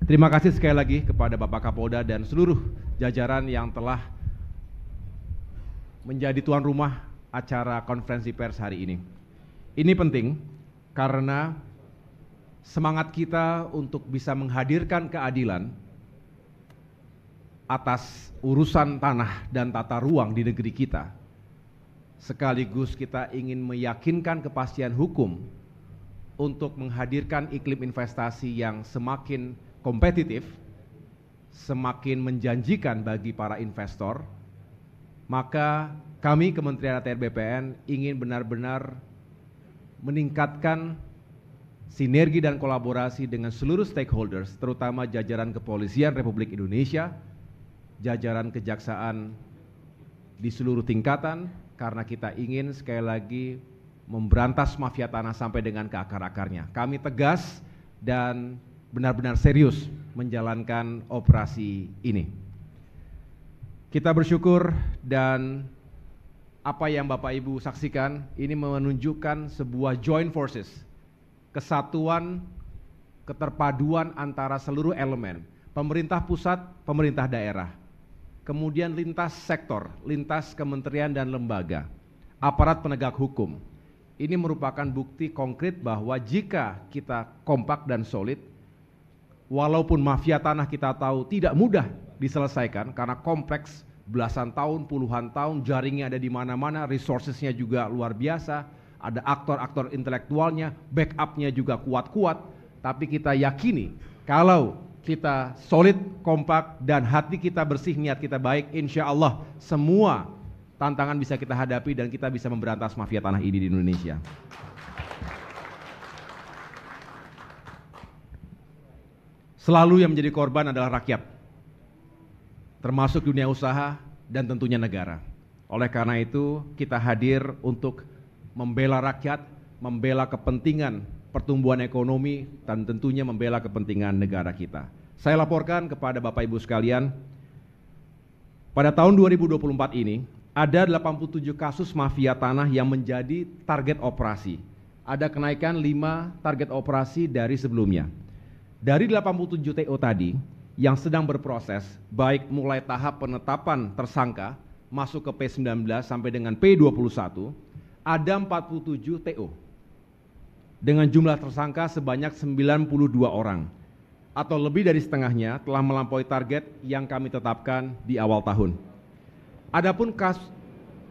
Terima kasih sekali lagi kepada Bapak Kapolda dan seluruh jajaran yang telah menjadi tuan rumah acara konferensi pers hari ini. Ini penting karena semangat kita untuk bisa menghadirkan keadilan atas urusan tanah dan tata ruang di negeri kita, sekaligus kita ingin meyakinkan kepastian hukum untuk menghadirkan iklim investasi yang semakin kompetitif, semakin menjanjikan bagi para investor, maka kami Kementerian ATR BPN ingin benar-benar meningkatkan sinergi dan kolaborasi dengan seluruh stakeholders, terutama jajaran Kepolisian Republik Indonesia, jajaran kejaksaan di seluruh tingkatan, karena kita ingin sekali lagi memberantas mafia tanah sampai dengan ke akar-akarnya. Kami tegas dan benar-benar serius menjalankan operasi ini. Kita bersyukur dan apa yang Bapak Ibu saksikan ini menunjukkan sebuah joint forces, kesatuan, keterpaduan antara seluruh elemen, pemerintah pusat, pemerintah daerah, kemudian lintas sektor, lintas kementerian dan lembaga, aparat penegak hukum. Ini merupakan bukti konkret bahwa jika kita kompak dan solid, walaupun mafia tanah kita tahu tidak mudah diselesaikan karena kompleks, belasan tahun, puluhan tahun, jaringnya ada di mana-mana, resourcesnya juga luar biasa, ada aktor-aktor intelektualnya, backupnya juga kuat-kuat, tapi kita yakini kalau kita solid, kompak, dan hati kita bersih, niat kita baik, insya Allah semua tantangan bisa kita hadapi dan kita bisa memberantas mafia tanah ini di Indonesia. Selalu yang menjadi korban adalah rakyat, termasuk dunia usaha dan tentunya negara. Oleh karena itu, kita hadir untuk membela rakyat, membela kepentingan pertumbuhan ekonomi, dan tentunya membela kepentingan negara kita. Saya laporkan kepada Bapak Ibu sekalian, pada tahun 2024 ini, ada 87 kasus mafia tanah yang menjadi target operasi. Ada kenaikan 5 target operasi dari sebelumnya. Dari 87 TO tadi yang sedang berproses, baik mulai tahap penetapan tersangka masuk ke P19 sampai dengan P21, ada 47 TO dengan jumlah tersangka sebanyak 92 orang, atau lebih dari setengahnya telah melampaui target yang kami tetapkan di awal tahun. Adapun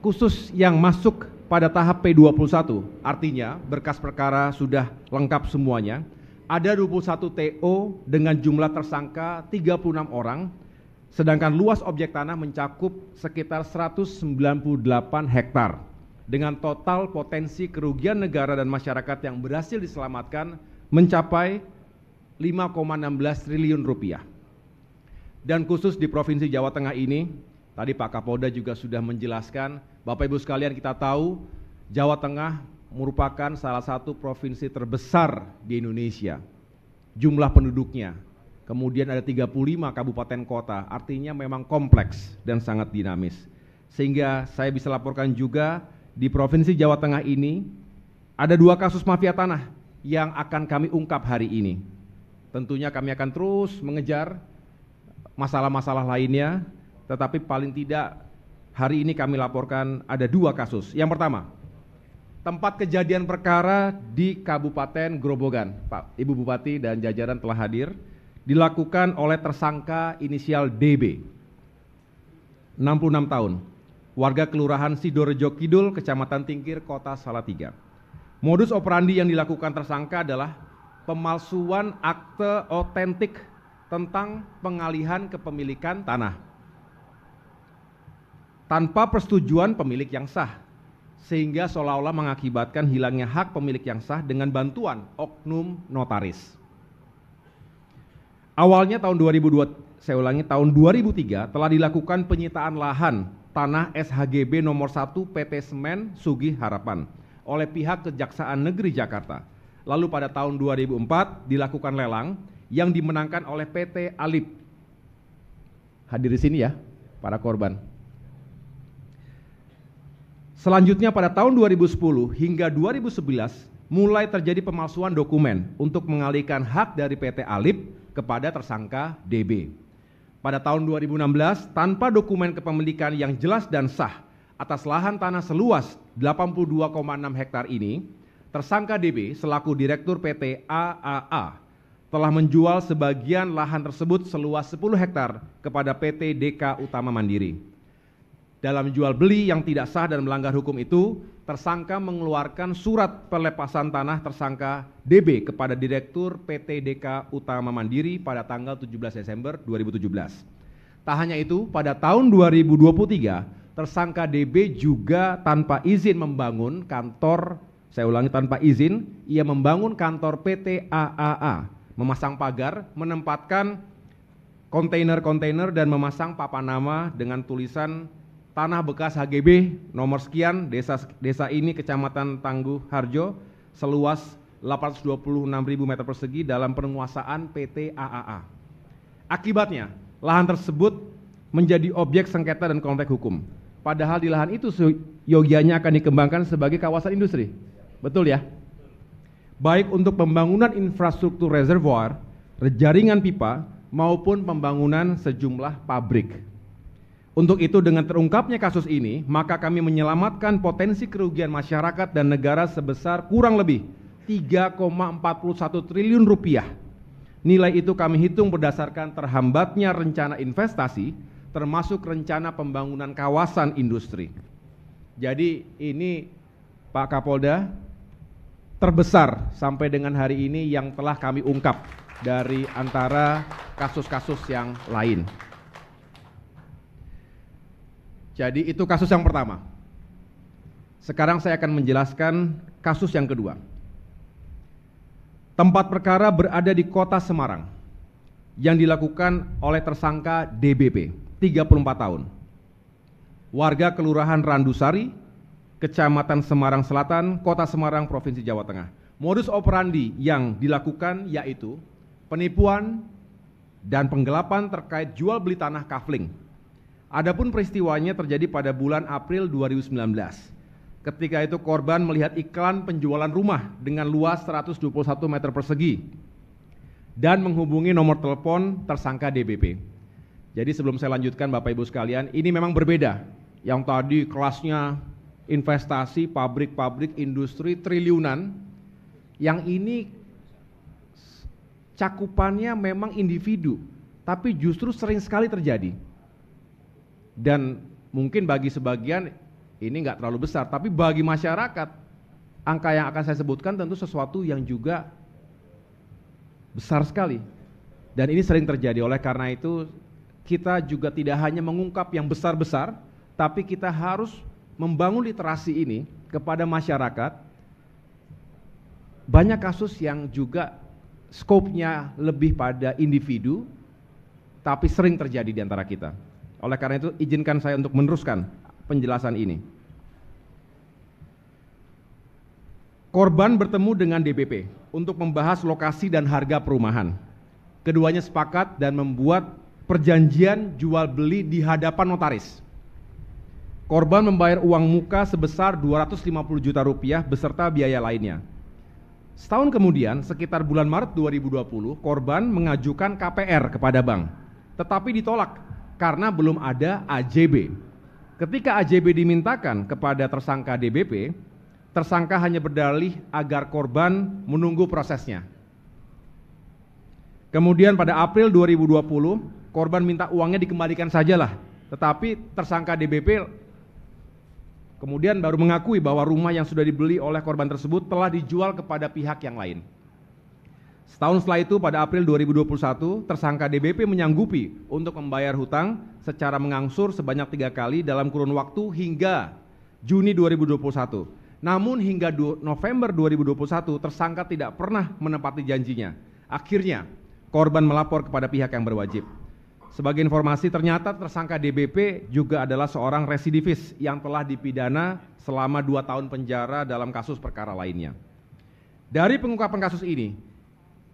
khusus yang masuk pada tahap P21, artinya berkas perkara sudah lengkap semuanya, ada 21 TO dengan jumlah tersangka 36 orang, sedangkan luas objek tanah mencakup sekitar 198 hektar dengan total potensi kerugian negara dan masyarakat yang berhasil diselamatkan mencapai 5,16 triliun rupiah. Dan khusus di Provinsi Jawa Tengah ini, tadi Pak Kapolda juga sudah menjelaskan, Bapak Ibu sekalian kita tahu Jawa Tengah merupakan salah satu provinsi terbesar di Indonesia, jumlah penduduknya, kemudian ada 35 kabupaten kota, artinya memang kompleks dan sangat dinamis. Sehingga saya bisa laporkan juga di Provinsi Jawa Tengah ini, ada 2 kasus mafia tanah yang akan kami ungkap hari ini. Tentunya kami akan terus mengejar masalah-masalah lainnya, tetapi paling tidak hari ini kami laporkan ada 2 kasus. Yang pertama, tempat kejadian perkara di Kabupaten Grobogan, Pak Ibu Bupati dan jajaran telah hadir, dilakukan oleh tersangka inisial DB, 66 tahun, warga Kelurahan Sidorejo Kidul, Kecamatan Tingkir, Kota Salatiga. Modus operandi yang dilakukan tersangka adalah pemalsuan akte otentik tentang pengalihan kepemilikan tanah tanpa persetujuan pemilik yang sah, sehingga seolah-olah mengakibatkan hilangnya hak pemilik yang sah dengan bantuan oknum notaris. Awalnya tahun 2003 telah dilakukan penyitaan lahan tanah SHGB nomor 1 PT Semen Sugih Harapan oleh pihak Kejaksaan Negeri Jakarta. Lalu pada tahun 2004 dilakukan lelang yang dimenangkan oleh PT Alip. Hadir di sini ya para korban. Selanjutnya pada tahun 2010 hingga 2011 mulai terjadi pemalsuan dokumen untuk mengalihkan hak dari PT Alip kepada tersangka DB. Pada tahun 2016, tanpa dokumen kepemilikan yang jelas dan sah atas lahan tanah seluas 82,6 hektar ini, tersangka DB selaku Direktur PT AAA telah menjual sebagian lahan tersebut seluas 10 hektar kepada PT DK Utama Mandiri. Dalam jual beli yang tidak sah dan melanggar hukum itu, tersangka mengeluarkan surat pelepasan tanah tersangka DB kepada Direktur PT DK Utama Mandiri pada tanggal 17 Desember 2017. Tak hanya itu, pada tahun 2023, tersangka DB juga tanpa izin membangun kantor, saya ulangi tanpa izin, ia membangun kantor PT AAA, memasang pagar, menempatkan kontainer-kontainer dan memasang papan nama dengan tulisan tanah bekas HGB nomor sekian, desa ini Kecamatan Tangguh Harjo, seluas 826.000 meter persegi dalam penguasaan PT AAA. Akibatnya, lahan tersebut menjadi objek sengketa dan konflik hukum. Padahal di lahan itu yogianya akan dikembangkan sebagai kawasan industri. Betul ya? Baik untuk pembangunan infrastruktur reservoir, jaringan pipa, maupun pembangunan sejumlah pabrik. Untuk itu dengan terungkapnya kasus ini, maka kami menyelamatkan potensi kerugian masyarakat dan negara sebesar kurang lebih 3,41 triliun rupiah. Nilai itu kami hitung berdasarkan terhambatnya rencana investasi, termasuk rencana pembangunan kawasan industri. Jadi ini Pak Kapolda, terbesar sampai dengan hari ini yang telah kami ungkap dari antara kasus-kasus yang lain. Jadi itu kasus yang pertama. Sekarang saya akan menjelaskan kasus yang kedua. Tempat perkara berada di Kota Semarang yang dilakukan oleh tersangka DBP, 34 tahun. Warga Kelurahan Randusari, Kecamatan Semarang Selatan, Kota Semarang, Provinsi Jawa Tengah. Modus operandi yang dilakukan yaitu penipuan dan penggelapan terkait jual beli tanah kafling. Adapun peristiwanya terjadi pada bulan April 2019. Ketika itu korban melihat iklan penjualan rumah dengan luas 121 meter persegi dan menghubungi nomor telepon tersangka DBP. Jadi sebelum saya lanjutkan Bapak Ibu sekalian, ini memang berbeda. Yang tadi kelasnya investasi, pabrik-pabrik, industri triliunan. Yang ini cakupannya memang individu, tapi justru sering sekali terjadi. Dan mungkin bagi sebagian ini nggak terlalu besar, tapi bagi masyarakat angka yang akan saya sebutkan tentu sesuatu yang juga besar sekali. Dan ini sering terjadi. Oleh karena itu kita juga tidak hanya mengungkap yang besar-besar, tapi kita harus membangun literasi ini kepada masyarakat. Banyak kasus yang juga skopnya lebih pada individu, tapi sering terjadi di antara kita. Oleh karena itu izinkan saya untuk meneruskan penjelasan ini. Korban bertemu dengan DBP untuk membahas lokasi dan harga perumahan. Keduanya sepakat dan membuat perjanjian jual beli di hadapan notaris. Korban membayar uang muka sebesar 250 juta rupiah beserta biaya lainnya. Setahun kemudian, sekitar bulan Maret 2020, korban mengajukan KPR kepada bank, tetapi ditolak karena belum ada AJB. Ketika AJB dimintakan kepada tersangka DBP, tersangka hanya berdalih agar korban menunggu prosesnya. Kemudian pada April 2020, korban minta uangnya dikembalikan sajalah, tetapi tersangka DBP kemudian baru mengakui bahwa rumah yang sudah dibeli oleh korban tersebut telah dijual kepada pihak yang lain. Setahun setelah itu pada April 2021, tersangka DBP menyanggupi untuk membayar hutang secara mengangsur sebanyak 3 kali dalam kurun waktu hingga Juni 2021. Namun hingga November 2021, tersangka tidak pernah menepati janjinya. Akhirnya, korban melapor kepada pihak yang berwajib. Sebagai informasi, ternyata tersangka DBP juga adalah seorang residivis yang telah dipidana selama 2 tahun penjara dalam kasus perkara lainnya. Dari pengungkapan kasus ini,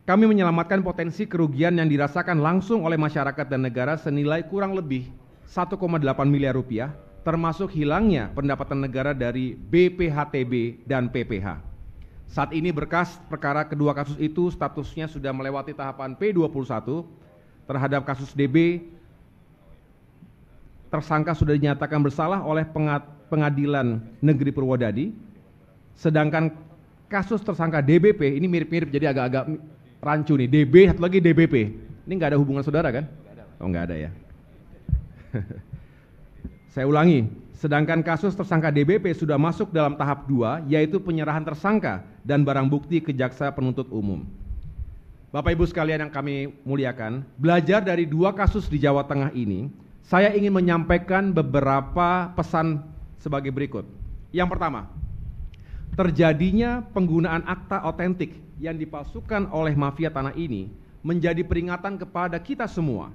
kami menyelamatkan potensi kerugian yang dirasakan langsung oleh masyarakat dan negara senilai kurang lebih 1,8 miliar rupiah, termasuk hilangnya pendapatan negara dari BPHTB dan PPH. Saat ini berkas perkara kedua kasus itu statusnya sudah melewati tahapan P21. Terhadap kasus DB, tersangka sudah dinyatakan bersalah oleh Pengadilan Negeri Purwodadi. Sedangkan kasus tersangka DBP, ini mirip-mirip jadi agak-agak rancu nih, DB satu lagi DBP. Ini nggak ada hubungan saudara kan? Oh nggak ada ya. Saya ulangi, sedangkan kasus tersangka DBP sudah masuk dalam tahap 2, yaitu penyerahan tersangka dan barang bukti ke jaksa penuntut umum. Bapak Ibu sekalian yang kami muliakan, belajar dari dua kasus di Jawa Tengah ini, saya ingin menyampaikan beberapa pesan sebagai berikut. Yang pertama, terjadinya penggunaan akta otentik yang dipalsukan oleh mafia tanah ini menjadi peringatan kepada kita semua,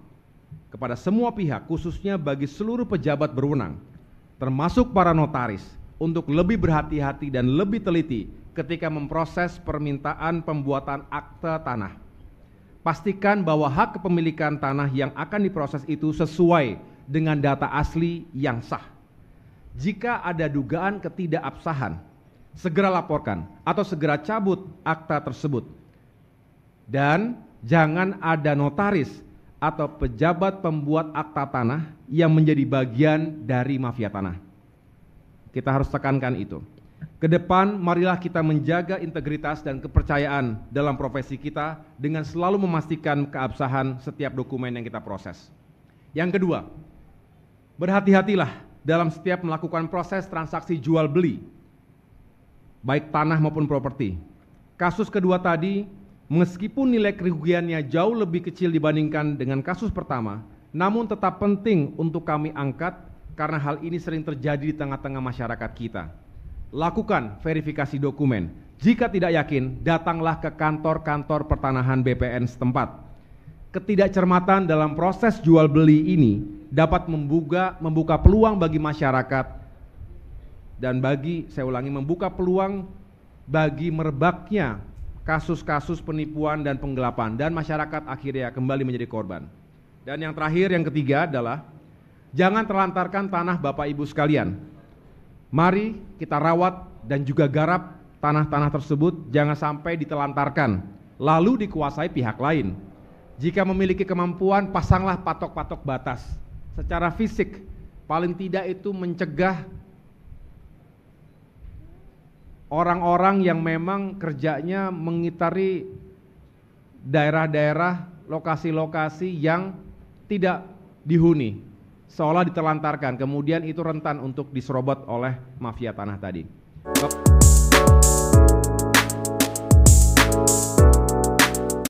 kepada semua pihak, khususnya bagi seluruh pejabat berwenang, termasuk para notaris, untuk lebih berhati-hati dan lebih teliti ketika memproses permintaan pembuatan akta tanah. Pastikan bahwa hak kepemilikan tanah yang akan diproses itu sesuai dengan data asli yang sah. Jika ada dugaan ketidakabsahan, segera laporkan atau segera cabut akta tersebut. Dan jangan ada notaris atau pejabat pembuat akta tanah yang menjadi bagian dari mafia tanah. Kita harus tekankan itu. Kedepan, marilah kita menjaga integritas dan kepercayaan dalam profesi kita dengan selalu memastikan keabsahan setiap dokumen yang kita proses. Yang kedua, berhati-hatilah dalam setiap melakukan proses transaksi jual beli, baik tanah maupun properti. Kasus kedua tadi, meskipun nilai kerugiannya jauh lebih kecil dibandingkan dengan kasus pertama, namun tetap penting untuk kami angkat karena hal ini sering terjadi di tengah-tengah masyarakat kita. Lakukan verifikasi dokumen. Jika tidak yakin, datanglah ke kantor-kantor pertanahan BPN setempat. Ketidakcermatan dalam proses jual beli ini dapat membuka peluang bagi masyarakat dan membuka peluang bagi merebaknya kasus-kasus penipuan dan penggelapan, dan masyarakat akhirnya kembali menjadi korban. Dan yang terakhir, yang ketiga adalah jangan terlantarkan tanah Bapak Ibu sekalian. Mari kita rawat dan juga garap tanah-tanah tersebut, jangan sampai ditelantarkan lalu dikuasai pihak lain. Jika memiliki kemampuan, pasanglah patok-patok batas secara fisik, paling tidak itu mencegah orang-orang yang memang kerjanya mengitari daerah-daerah, lokasi-lokasi yang tidak dihuni, seolah ditelantarkan, kemudian itu rentan untuk diserobot oleh mafia tanah tadi.